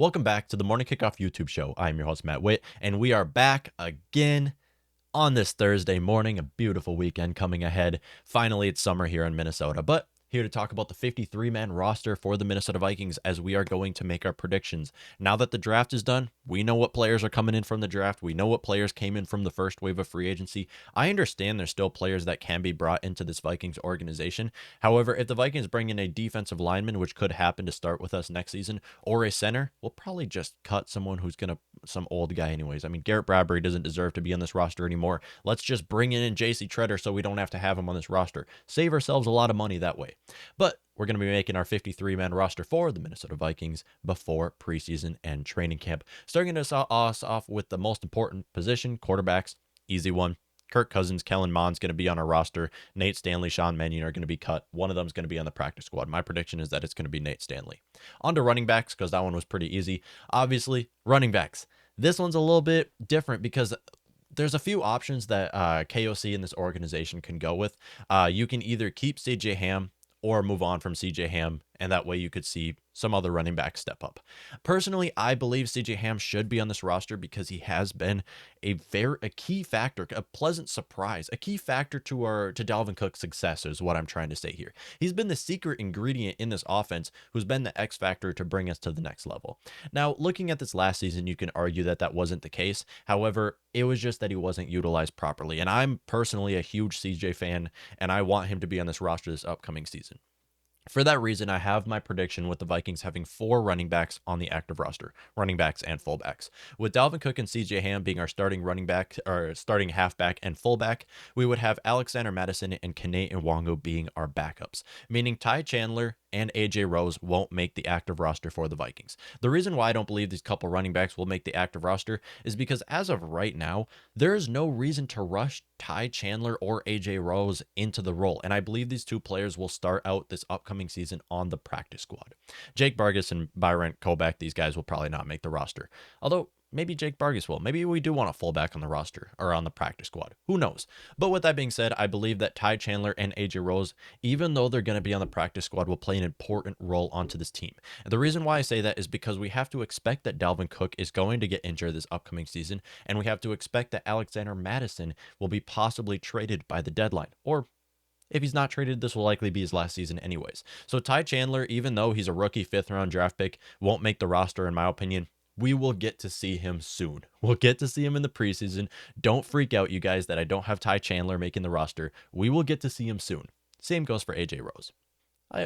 Welcome back to the Morning Kickoff YouTube show. I'm your host, Matt Witt, and we are back again on this Thursday morning. A beautiful weekend coming ahead. Finally, it's summer here in Minnesota, but here to talk about the 53-man roster for the Minnesota Vikings as we are going to make our predictions. Now that the draft is done, we know what players are coming in from the draft. We know what players came in from the first wave of free agency. I understand there's still players that can be brought into this Vikings organization. However, if the Vikings bring in a defensive lineman, which could happen to start with us next season, or a center, we'll probably just cut someone who's some old guy anyways. I mean, Garrett Bradbury doesn't deserve to be on this roster anymore. Let's just bring in J.C. Treader so we don't have to have him on this roster. Save ourselves a lot of money that way. But we're going to be making our 53-man roster for the Minnesota Vikings before preseason and training camp. Starting us off with the most important position, quarterbacks. Easy one. Kirk Cousins, Kellen Mond's going to be on our roster. Nate Stanley, Sean Mannion are going to be cut. One of them is going to be on the practice squad. My prediction is that it's going to be Nate Stanley. On to running backs, because that one was pretty easy. Obviously, running backs. This one's a little bit different because there's a few options that KOC in this organization can go with. You can either keep CJ Ham or move on from CJ Ham, and that way you could see some other running back step up. Personally, I believe CJ Ham should be on this roster because he has been a key factor, a pleasant surprise, a key factor to Dalvin Cook's success is what I'm trying to say here. He's been the secret ingredient in this offense who's been the X factor to bring us to the next level. Now, looking at this last season, you can argue that that wasn't the case. However, it was just that he wasn't utilized properly. And I'm personally a huge CJ fan, and I want him to be on this roster this upcoming season. For that reason, I have my prediction with the Vikings having 4 running backs on the active roster, running backs and fullbacks. With Dalvin Cook and CJ Ham being our starting running back or starting halfback and fullback, we would have Alexander Mattison and Kene Nwangwu being our backups, meaning Ty Chandler and AJ Rose won't make the active roster for the Vikings. The reason why I don't believe these couple running backs will make the active roster is because as of right now, there is no reason to rush Ty Chandler or AJ Rose into the role. And I believe these two players will start out this upcoming season on the practice squad. Jake Bargas and Byron Kobeck, these guys will probably not make the roster. Although maybe Jake Bargas will. Maybe we do want a fullback on the roster or on the practice squad. Who knows? But with that being said, I believe that Ty Chandler and AJ Rose, even though they're going to be on the practice squad, will play an important role onto this team. And the reason why I say that is because we have to expect that Dalvin Cook is going to get injured this upcoming season, and we have to expect that Alexander Mattison will be possibly traded by the deadline. Or if he's not traded, this will likely be his last season anyways. So Ty Chandler, even though he's a rookie 5th-round draft pick, won't make the roster in my opinion. We will get to see him soon. We'll get to see him in the preseason. Don't freak out, you guys, that I don't have Ty Chandler making the roster. We will get to see him soon. Same goes for AJ Rose.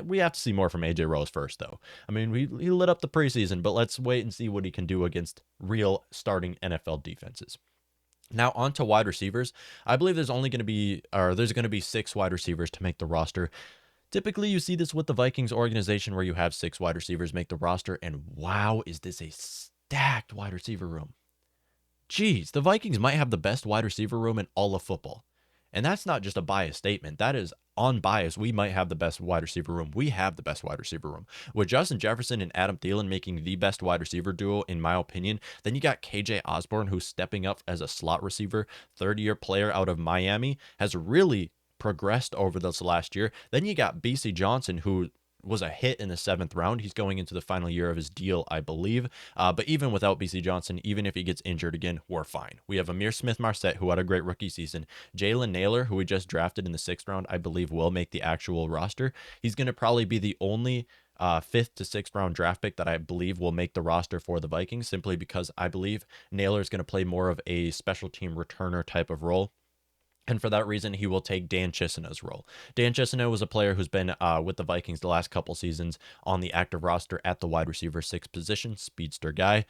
We have to see more from AJ Rose first, though. I mean, he lit up the preseason, but let's wait and see what he can do against real starting NFL defenses. Now on to wide receivers. I believe there's going to be 6 wide receivers to make the roster. Typically, you see this with the Vikings organization where you have 6 wide receivers make the roster, and wow, is this a stacked wide receiver room. Jeez, the Vikings might have the best wide receiver room in all of football. And that's not just a biased statement. That is unbiased. We might have the best wide receiver room. We have the best wide receiver room. With Justin Jefferson and Adam Thielen making the best wide receiver duo, in my opinion, then you got KJ Osborne, who's stepping up as a slot receiver, 3rd-year player out of Miami, has really progressed over this last year. Then you got BC Johnson, who was a hit in the 7th round. He's going into the final year of his deal, I believe. But even without BC Johnson, even if he gets injured again, we're fine. We have Amir Smith-Marset, who had a great rookie season. Jalen Naylor, who we just drafted in the 6th round, I believe will make the actual roster. He's going to probably be the only 5th to 6th round draft pick that I believe will make the roster for the Vikings, simply because I believe Naylor is going to play more of a special team returner type of role. And for that reason, he will take Dan Chisena's role. Dan Chisena was a player who's been with the Vikings the last couple seasons on the active roster at the wide receiver 6 position, speedster guy.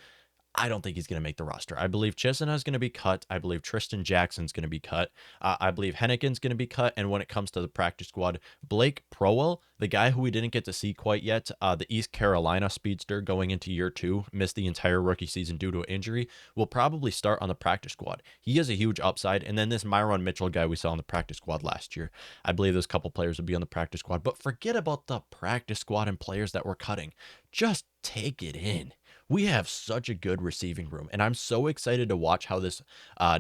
I don't think he's going to make the roster. I believe Chisena is going to be cut. I believe Tristan Jackson's going to be cut. I believe Hennigan's going to be cut. And when it comes to the practice squad, Blake Prowell, the guy who we didn't get to see quite yet, the East Carolina speedster going into year 2, missed the entire rookie season due to an injury, will probably start on the practice squad. He has a huge upside. And then this Myron Mitchell guy we saw on the practice squad last year, I believe those couple players would be on the practice squad. But forget about the practice squad and players that we're cutting. Just take it in. We have such a good receiving room, and I'm so excited to watch how this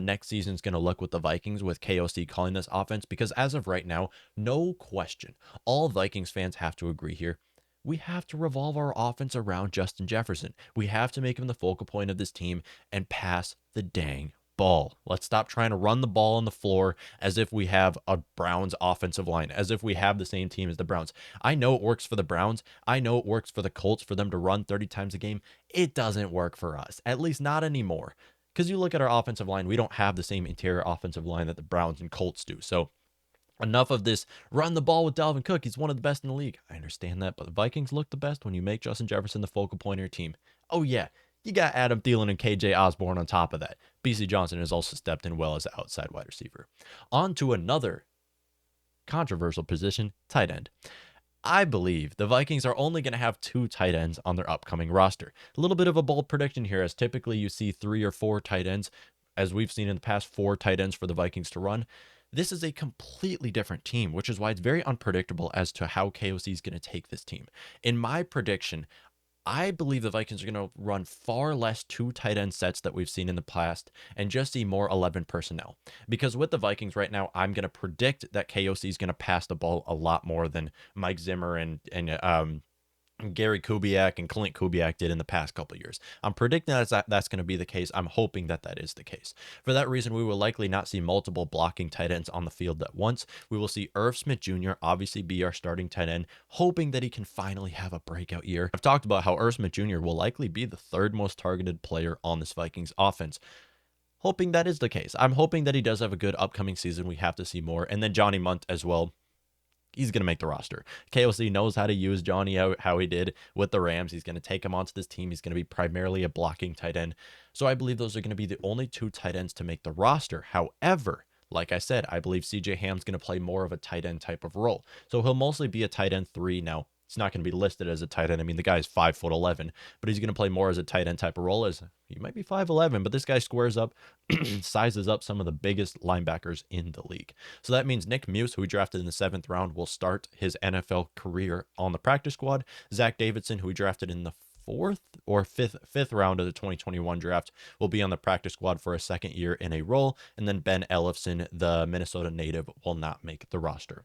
next season is going to look with the Vikings, with KOC calling this offense, because as of right now, no question, all Vikings fans have to agree here. we have to revolve our offense around Justin Jefferson. We have to make him the focal point of this team and pass the dang ball. Let's stop trying to run the ball on the floor as if we have a Browns offensive line, as if we have the same team as the Browns. I know it works for the Browns. I know it works for the Colts for them to run 30 times a game. It doesn't work for us, at least not anymore. Because you look at our offensive line, we don't have the same interior offensive line that the Browns and Colts do. So enough of this run the ball with Dalvin Cook. He's one of the best in the league. I understand that, but the Vikings look the best when you make Justin Jefferson the focal point of your team. Oh, yeah. You got Adam Thielen and KJ Osborne on top of that. BC Johnson has also stepped in well as an outside wide receiver. On to another controversial position, tight end. I believe the Vikings are only going to have 2 tight ends on their upcoming roster. A little bit of a bold prediction here, as typically you see 3 or 4 tight ends, as we've seen in the past, 4 tight ends for the Vikings to run. This is a completely different team, which is why it's very unpredictable as to how KOC is going to take this team. In my prediction, I believe the Vikings are going to run far less 2 tight end sets that we've seen in the past and just see more 11 personnel. Because with the Vikings right now, I'm going to predict that KOC is going to pass the ball a lot more than Mike Zimmer and Gary Kubiak and Clint Kubiak did in the past couple of years. I'm predicting that's going to be the case. I'm hoping that is the case. For that reason, we will likely not see multiple blocking tight ends on the field at once. We will see Irv Smith Jr. obviously be our starting tight end, hoping that he can finally have a breakout year. I've talked about how Irv Smith Jr. will likely be the 3rd most targeted player on this Vikings offense. Hoping that is the case. I'm hoping that he does have a good upcoming season. We have to see more. And then Johnny Munt as well. He's going to make the roster. KOC knows how to use Johnny how he did with the Rams. He's going to take him onto this team. He's going to be primarily a blocking tight end. So I believe those are going to be the only 2 tight ends to make the roster. However, like I said, I believe CJ Ham's going to play more of a tight end type of role. So he'll mostly be a tight end 3 now. It's not going to be listed as a tight end. I mean, the guy's 5'11", but he's going to play more as a tight end type of role. As he might be 5'11", but this guy squares up, sizes up some of the biggest linebackers in the league. So that means Nick Muse, who we drafted in the 7th round, will start his NFL career on the practice squad. Zach Davidson, who we drafted in the 4th or 5th round of the 2021 draft, will be on the practice squad for a 2nd year in a role. And then Ben Ellefson, the Minnesota native, will not make the roster.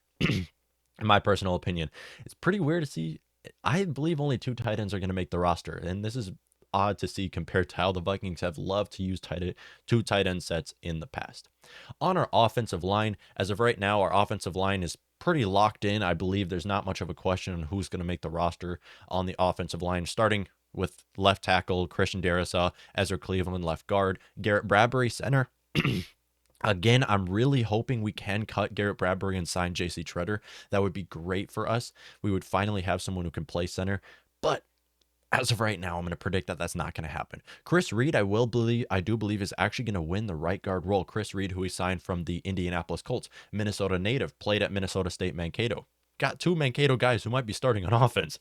In my personal opinion, it's pretty weird to see. I believe only 2 tight ends are going to make the roster, and this is odd to see compared to how the Vikings have loved to use 2 tight end sets in the past. On our offensive line, as of right now, our offensive line is pretty locked in. I believe there's not much of a question on who's going to make the roster on the offensive line, starting with left tackle Christian Darrisaw, Ezra Cleveland left guard, Garrett Bradbury center. Again, I'm really hoping we can cut Garrett Bradbury and sign J.C. Treader. That would be great for us. We would finally have someone who can play center. But as of right now, I'm going to predict that that's not going to happen. Chris Reed, I do believe, is actually going to win the right guard role. Chris Reed, who he signed from the Indianapolis Colts, Minnesota native, played at Minnesota State Mankato. Got 2 Mankato guys who might be starting on offense.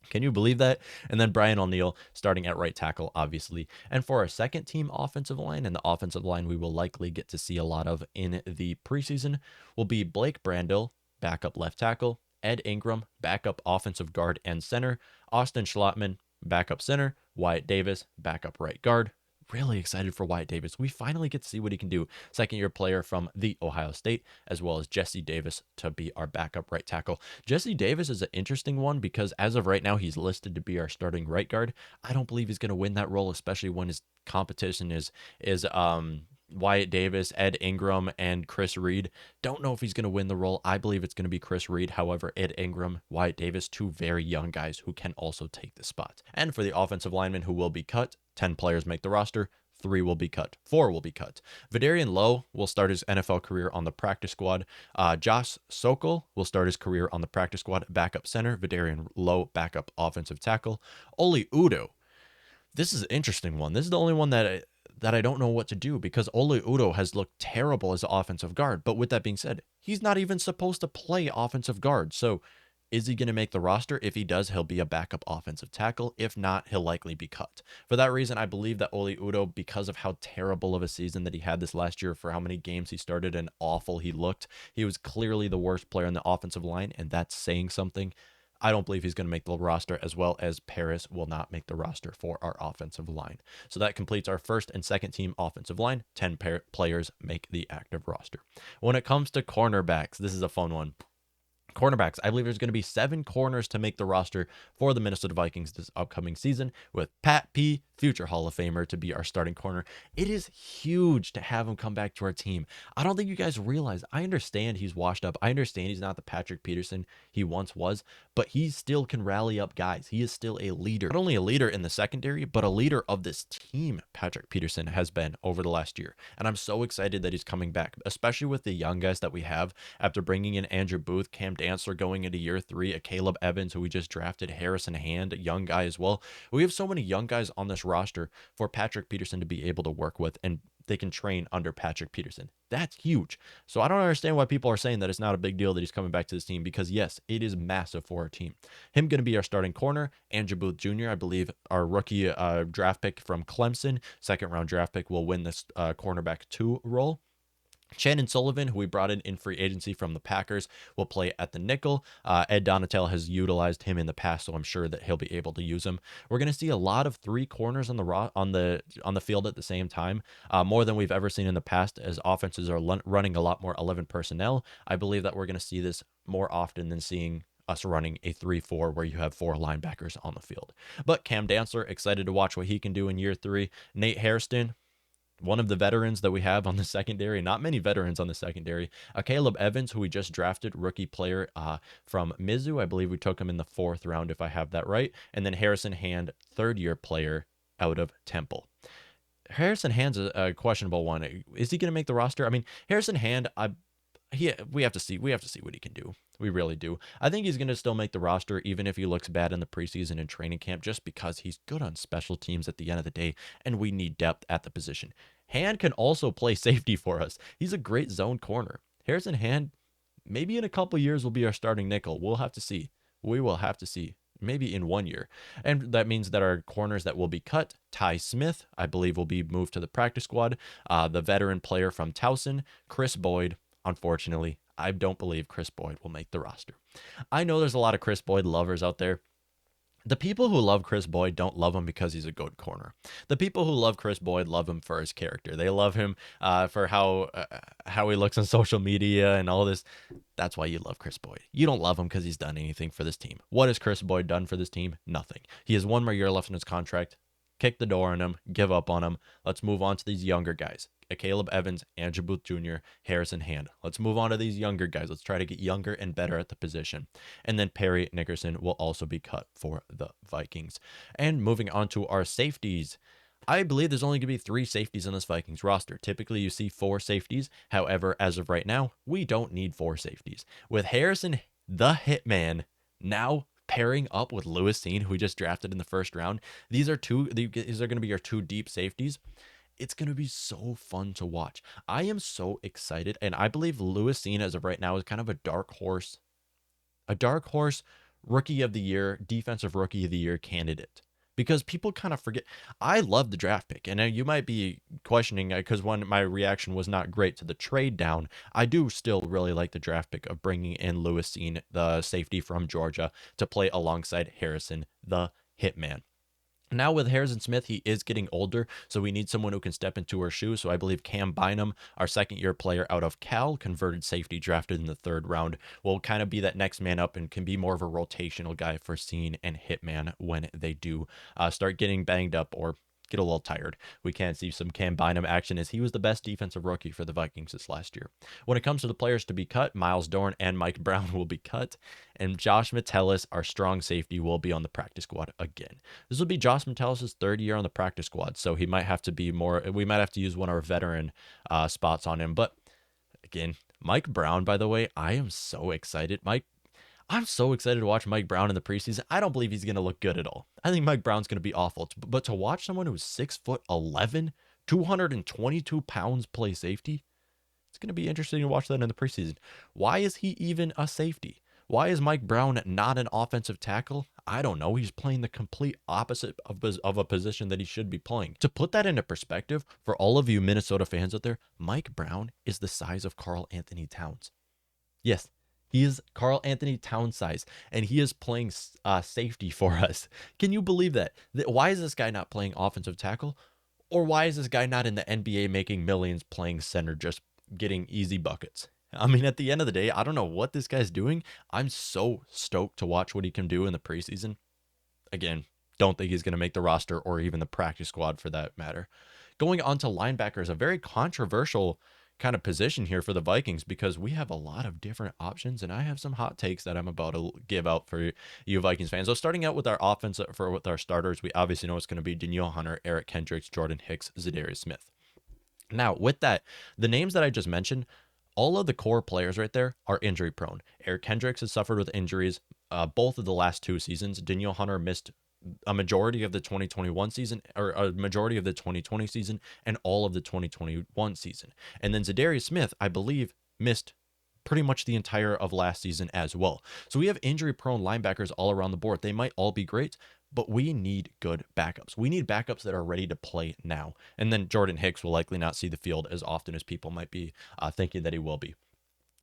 Can you believe that? And then Brian O'Neill starting at right tackle, obviously. And for our 2nd team offensive line, and the offensive line we will likely get to see a lot of in the preseason, will be Blake Brandel, backup left tackle, Ed Ingram, backup offensive guard and center, Austin Schlottman, backup center, Wyatt Davis, backup right guard. Really excited for Wyatt Davis. We finally get to see what he can do. 2nd-year player from the Ohio State, as well as Jesse Davis to be our backup right tackle. Jesse Davis is an interesting one because as of right now, he's listed to be our starting right guard. I don't believe he's going to win that role, especially when his competition is Wyatt Davis, Ed Ingram, and Chris Reed. Don't know if he's going to win the role. I believe it's going to be Chris Reed. However, Ed Ingram, Wyatt Davis, 2 very young guys who can also take the spot. And for the offensive linemen who will be cut, 10 players make the roster. 3 will be cut. 4 will be cut. Vidarian Lowe will start his NFL career on the practice squad. Josh Sokol will start his career on the practice squad. Backup center. Vidarian Lowe, backup offensive tackle. Oli Udoh. This is an interesting one. This is the only one that I don't know what to do because Oli Udoh has looked terrible as an offensive guard. But with that being said, he's not even supposed to play offensive guard. So is he going to make the roster? If he does, he'll be a backup offensive tackle. If not, he'll likely be cut. For that reason, I believe that Oli Udoh, because of how terrible of a season that he had this last year, for how many games he started and awful he looked, he was clearly the worst player on the offensive line, and that's saying something. I don't believe he's going to make the roster, as well as Paris will not make the roster for our offensive line. So that completes our 1st and 2nd team offensive line. 10 players make the active roster. When it comes to cornerbacks, this is a fun one. Cornerbacks. I believe there's going to be 7 corners to make the roster for the Minnesota Vikings this upcoming season, with Pat P, future Hall of Famer, to be our starting corner. It is huge to have him come back to our team. I don't think you guys realize. I understand he's washed up. I understand he's not the Patrick Peterson he once was, but he still can rally up guys. He is still a leader. Not only a leader in the secondary, but a leader of this team, Patrick Peterson has been over the last year. And I'm so excited that he's coming back, especially with the young guys that we have after bringing in Andrew Booth, Cam Dantzler going into year 3, a Caleb Evans, who we just drafted, Harrison Hand, a young guy as well. We have so many young guys on this roster for Patrick Peterson to be able to work with, and they can train under Patrick Peterson. That's huge. So I don't understand why people are saying that it's not a big deal that he's coming back to this team, because yes, it is massive for our team. Him going to be our starting corner. Andrew Booth Jr., I believe, our rookie draft pick from Clemson, 2nd round draft pick, will win this cornerback 2 role. Shannon Sullivan, who we brought in free agency from the Packers, will play at the nickel. Ed Donatell has utilized him in the past, so I'm sure that he'll be able to use him. We're going to see a lot of 3 corners on the field at the same time, more than we've ever seen in the past, as offenses are running a lot more 11 personnel. I believe that we're going to see this more often than seeing us running a 3-4 where you have 4 linebackers on the field. But Cam Dantzler, excited to watch what he can do in year 3. Nate Hairston, one of the veterans that we have on the secondary, not many veterans on the secondary. Caleb Evans, who we just drafted, rookie player from Mizzou. I believe we took him in the 4th round, if I have that right. And then Harrison Hand, 3rd-year player out of Temple. Harrison Hand's a questionable one. Is he going to make the roster? I mean, Harrison Hand, we have to see what he can do. We really do. I think he's going to still make the roster, even if he looks bad in the preseason and training camp, just because he's good on special teams at the end of the day, and we need depth at the position. Hand can also play safety for us. He's a great zone corner. Harrison Hand, maybe in a couple years, will be our starting nickel. We'll have to see. We will have to see. Maybe in 1 year. And that means that our corners that will be cut, Ty Smith, I believe, will be moved to the practice squad. The veteran player from Towson, Chris Boyd, unfortunately, I don't believe Chris Boyd will make the roster. I know there's a lot of Chris Boyd lovers out there. The people who love Chris Boyd don't love him because he's a good corner. The people who love Chris Boyd love him for his character. They love him for how he looks on social media and all this. That's why you love Chris Boyd. You don't love him because he's done anything for this team. What has Chris Boyd done for this team? Nothing. He has 1 more year left in his contract. Kick the door on him. Give up on him. Let's move on to these younger guys. Caleb Evans, Andrew Booth Jr., Harrison Hand. Let's move on to these younger guys. Let's try to get younger and better at the position. And then Perry Nickerson will also be cut for the Vikings. And moving on to our safeties. I believe there's only going to be 3 safeties on this Vikings roster. Typically, you see 4 safeties. However, as of right now, we don't need 4 safeties. With Harrison, the Hitman, now pairing up with Lewis Cine, who we just drafted in the 1st round, these are going to be our 2 deep safeties. It's going to be so fun to watch. I am so excited, and I believe Lewis Cine, as of right now, is kind of a dark horse rookie of the year, defensive rookie of the year candidate, because people kind of forget. I love the draft pick, and you might be questioning, because when my reaction was not great to the trade down, I do still really like the draft pick of bringing in Lewis Cine, the safety from Georgia, to play alongside Harrison, the Hitman. Now with Harrison Smith, he is getting older, so we need someone who can step into her shoes. So I believe Cam Bynum, our 2nd-year player out of Cal, converted safety, drafted in the 3rd round, will kind of be that next man up and can be more of a rotational guy for Cine and Hitman when they do start getting banged up or get a little tired. We can see some Cam Bynum action, as he was the best defensive rookie for the Vikings this last year. When it comes to the players to be cut, Miles Dorn and Mike Brown will be cut, and Josh Metellus, our strong safety, will be on the practice squad again. This will be Josh Metellus' 3rd year on the practice squad, so he might have to be more. We might have to use one of our veteran spots on him. But again, Mike Brown, by the way, I am so excited. I'm so excited to watch Mike Brown in the preseason. I don't believe he's going to look good at all. I think Mike Brown's going to be awful. But to watch someone who's 6'11", 222 pounds play safety, it's going to be interesting to watch that in the preseason. Why is he even a safety? Why is Mike Brown not an offensive tackle? I don't know. He's playing the complete opposite of a position that he should be playing. To put that into perspective, for all of you Minnesota fans out there, Mike Brown is the size of Karl Anthony Towns. Yes. He is Karl Anthony Towns size, and he is playing safety for us. Can you believe that? Why is this guy not playing offensive tackle? Or why is this guy not in the NBA making millions playing center, just getting easy buckets? I mean, at the end of the day, I don't know what this guy's doing. I'm so stoked to watch what he can do in the preseason. Again, don't think he's going to make the roster or even the practice squad for that matter. Going on to linebackers, a very controversial kind of position here for the Vikings because we have a lot of different options, and I have some hot takes that I'm about to give out for you Vikings fans. So starting out with our offense with our starters, we obviously know it's going to be Danielle Hunter, Eric Kendricks, Jordan Hicks, Zadarius Smith. Now, with that, the names that I just mentioned, all of the core players right there are injury prone. Eric Kendricks has suffered with injuries both of the last 2 seasons. Danielle Hunter missed a majority of the 2021 season, or a majority of the 2020 season, and all of the 2021 season. And then Zadarius Smith, I believe, missed pretty much the entire of last season as well. So we have injury prone linebackers all around the board. They might all be great, but we need good backups. We need backups that are ready to play now. And then Jordan Hicks will likely not see the field as often as people might be thinking that he will be.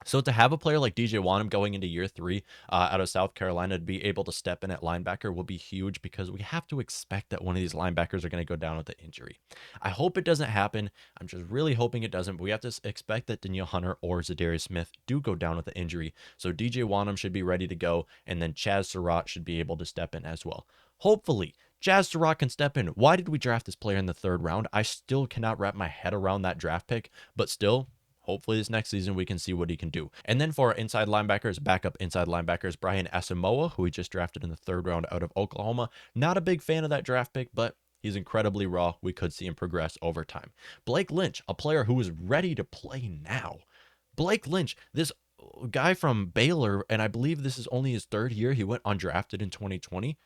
So to have a player like DJ Wanham going into year 3 out of South Carolina to be able to step in at linebacker will be huge because we have to expect that one of these linebackers are going to go down with the injury. I hope it doesn't happen. I'm just really hoping it doesn't, but we have to expect that Danielle Hunter or Zadarius Smith do go down with the injury. So DJ Wanham should be ready to go, and then Chaz Surratt should be able to step in as well. Hopefully, Chaz Surratt can step in. Why did we draft this player in the 3rd round? I still cannot wrap my head around that draft pick, but still, hopefully this next season we can see what he can do. And then for our inside linebackers, backup inside linebackers, Brian Asamoah, who we just drafted in the 3rd round out of Oklahoma. Not a big fan of that draft pick, but he's incredibly raw. We could see him progress over time. Blake Lynch, a player who is ready to play now. Blake Lynch, this guy from Baylor, and I believe this is only his 3rd year. He went undrafted in 2020,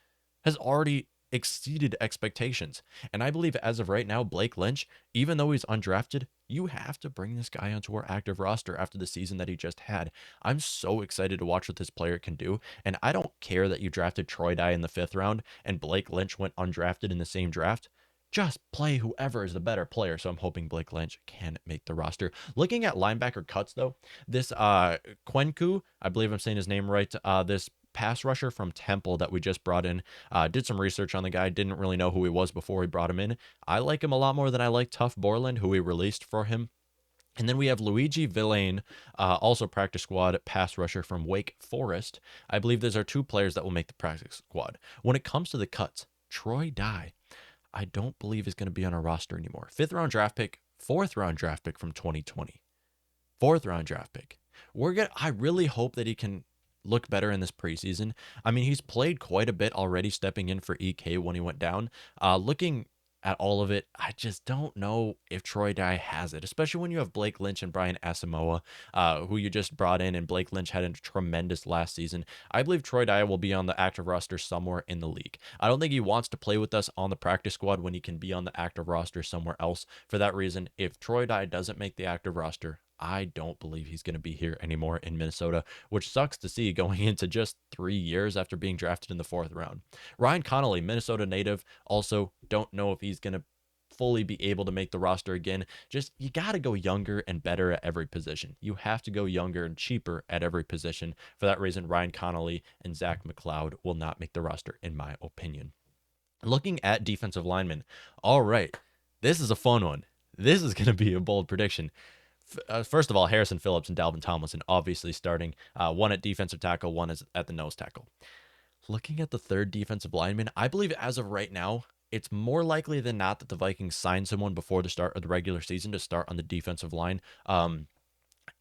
has already exceeded expectations. And I believe as of right now, Blake Lynch, even though he's undrafted, you have to bring this guy onto our active roster after the season that he just had. I'm so excited to watch what this player can do. And I don't care that you drafted Troy Dye in the 5th round and Blake Lynch went undrafted in the same draft. Just play whoever is the better player. So I'm hoping Blake Lynch can make the roster. Looking at linebacker cuts, though, this Kwenku, I believe I'm saying his name right, this pass rusher from Temple that we just brought in. Did some research on the guy. Didn't really know who he was before we brought him in. I like him a lot more than I like Tuff Borland, who we released for him. And then we have Luigi Villain, also practice squad pass rusher from Wake Forest. I believe those are 2 players that will make the practice squad. When it comes to the cuts, Troy Dye, I don't believe is going to be on our roster anymore. 5th round draft pick, 4th round draft pick from 2020. 4th round draft pick. I really hope that he can look better in this preseason. I mean, he's played quite a bit already, stepping in for EK when he went down. Looking at all of it, I just don't know if Troy Dye has it, especially when you have Blake Lynch and Brian Asamoah, who you just brought in, and Blake Lynch had a tremendous last season. I believe Troy Dye will be on the active roster somewhere in the league. I don't think he wants to play with us on the practice squad when he can be on the active roster somewhere else. For that reason, if Troy Dye doesn't make the active roster, I don't believe he's going to be here anymore in Minnesota, which sucks to see going into just 3 years after being drafted in the 4th round. Ryan Connolly, Minnesota native, also don't know if he's going to fully be able to make the roster again. Just, you got to go younger and better at every position. You have to go younger and cheaper at every position. For that reason, Ryan Connolly and Zach McLeod will not make the roster, in my opinion. Looking at defensive linemen, all right, this is a fun one. This is going to be a bold prediction. First of all, Harrison Phillips and Dalvin Tomlinson obviously starting, one at defensive tackle, one is at the nose tackle. Looking at the 3rd defensive lineman, I believe as of right now, it's more likely than not that the Vikings sign someone before the start of the regular season to start on the defensive line.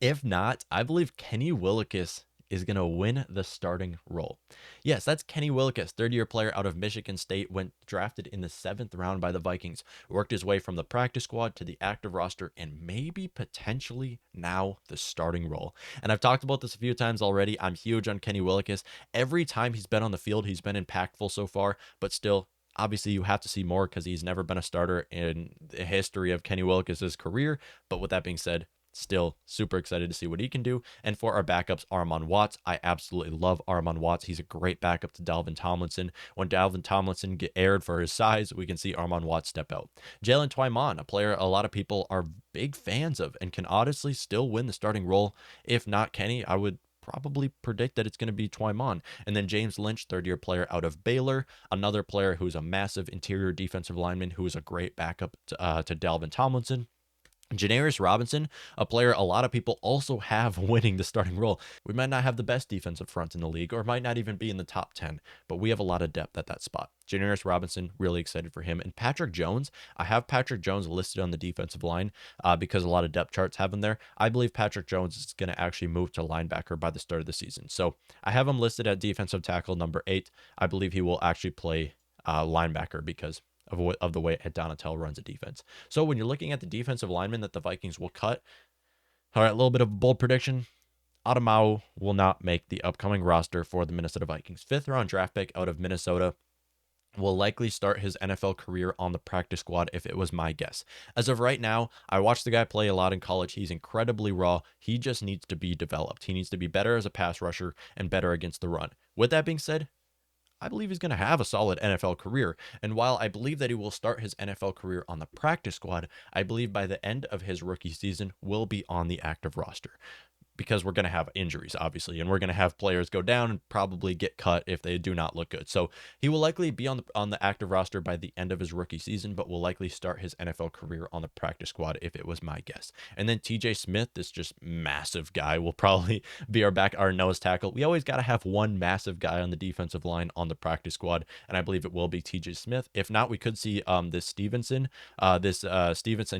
If not, I believe Kenny Willekes is going to win the starting role. Yes, that's Kenny Willekes, 3rd-year player out of Michigan State, went drafted in the 7th round by the Vikings, worked his way from the practice squad to the active roster, and maybe potentially now the starting role. And I've talked about this a few times already. I'm huge on Kenny Willekes. Every time he's been on the field, he's been impactful so far, but still, obviously you have to see more because he's never been a starter in the history of Kenny Willekes' career. But with that being said, still super excited to see what he can do. And for our backups, Armon Watts. I absolutely love Armon Watts. He's a great backup to Dalvin Tomlinson. When Dalvin Tomlinson get aired for his size, we can see Armon Watts step out. Jalen Twyman, a player a lot of people are big fans of and can honestly still win the starting role. If not Kenny, I would probably predict that it's going to be Twyman. And then James Lynch, 3rd-year player out of Baylor, another player who's a massive interior defensive lineman who is a great backup to Dalvin Tomlinson. Janarius Robinson, a player a lot of people also have winning the starting role. We might not have the best defensive front in the league, or might not even be in the top 10, but we have a lot of depth at that spot. Janarius Robinson, really excited for him. And Patrick Jones, I have Patrick Jones listed on the defensive line because a lot of depth charts have him there. I believe Patrick Jones is going to actually move to linebacker by the start of the season. So I have him listed at defensive tackle number 8. I believe he will actually play linebacker because of the way Donatel runs a defense. So when you're looking at the defensive linemen that the Vikings will cut, all right, a little bit of a bold prediction. Adamau will not make the upcoming roster for the Minnesota Vikings. 5th round draft pick out of Minnesota will likely start his NFL career on the practice squad if it was my guess. As of right now, I watched the guy play a lot in college. He's incredibly raw. He just needs to be developed. He needs to be better as a pass rusher and better against the run. With that being said, I believe he's going to have a solid NFL career. And while I believe that he will start his NFL career on the practice squad, I believe by the end of his rookie season will be on the active roster. Because we're going to have injuries, obviously, and we're going to have players go down and probably get cut if they do not look good. So he will likely be on the active roster by the end of his rookie season, but will likely start his NFL career on the practice squad if it was my guess. And then TJ Smith, this just massive guy, will probably be our nose tackle. We always got to have one massive guy on the defensive line on the practice squad, and I believe it will be TJ Smith. If not, we could see this Stevenson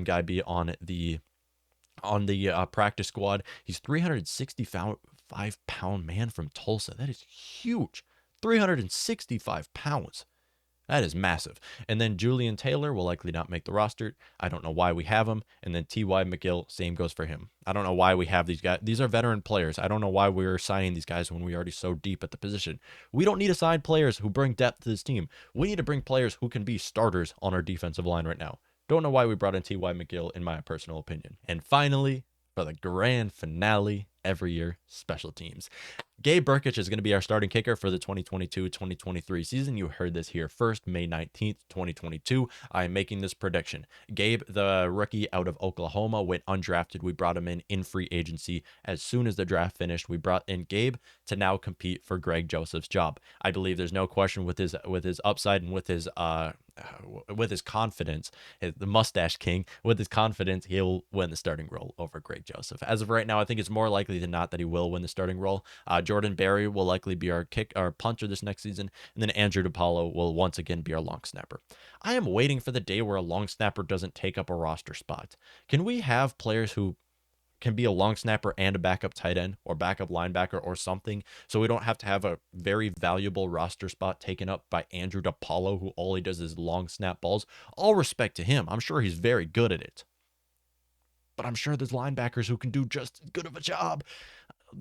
guy be on the practice squad. He's 365-pound man from Tulsa. That is huge. 365 pounds. That is massive. And then Julian Taylor will likely not make the roster. I don't know why we have him. And then T.Y. McGill, same goes for him. I don't know why we have these guys. These are veteran players. I don't know why we're signing these guys when we're already so deep at the position. We don't need to sign players who bring depth to this team. We need to bring players who can be starters on our defensive line right now. Don't know why we brought in T.Y. McGill, in my personal opinion. And finally, for the grand finale every year, special teams. Gabe Brkic is going to be our starting kicker for the 2022-2023 season. You heard this here first, May 19th, 2022. I am making this prediction. Gabe, the rookie out of Oklahoma, went undrafted. We brought him in free agency. As soon as the draft finished, we brought in Gabe to now compete for Greg Joseph's job. I believe there's no question with his upside and with his confidence, the mustache king, with his confidence, he'll win the starting role over Greg Joseph. As of right now, I think it's more likely than not that he will win the starting role. Jordan Berry will likely be our punter this next season, and then Andrew DePaulo will once again be our long snapper. I am waiting for the day where a long snapper doesn't take up a roster spot. Can we have players who can be a long snapper and a backup tight end or backup linebacker or something, so we don't have to have a very valuable roster spot taken up by Andrew DePaulo, who all he does is long snap balls? All respect to him. I'm sure he's very good at it. But I'm sure there's linebackers who can do just as good of a job.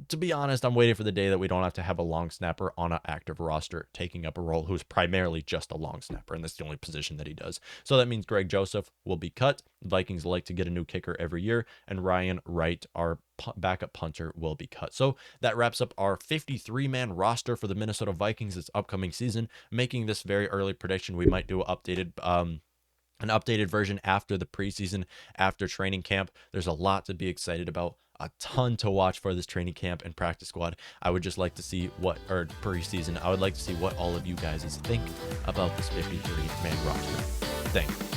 To be honest, I'm waiting for the day that we don't have to have a long snapper on an active roster taking up a role who's primarily just a long snapper, and that's the only position that he does. So that means Greg Joseph will be cut. Vikings like to get a new kicker every year, and Ryan Wright, our backup punter, will be cut. So that wraps up our 53-man roster for the Minnesota Vikings this upcoming season. Making this very early prediction, we might do an updated version after the preseason, after training camp. There's a lot to be excited about, a ton to watch for this training camp and practice squad. I would just like to see preseason. I would like to see what all of you guys think about this 53-man roster. Thank you.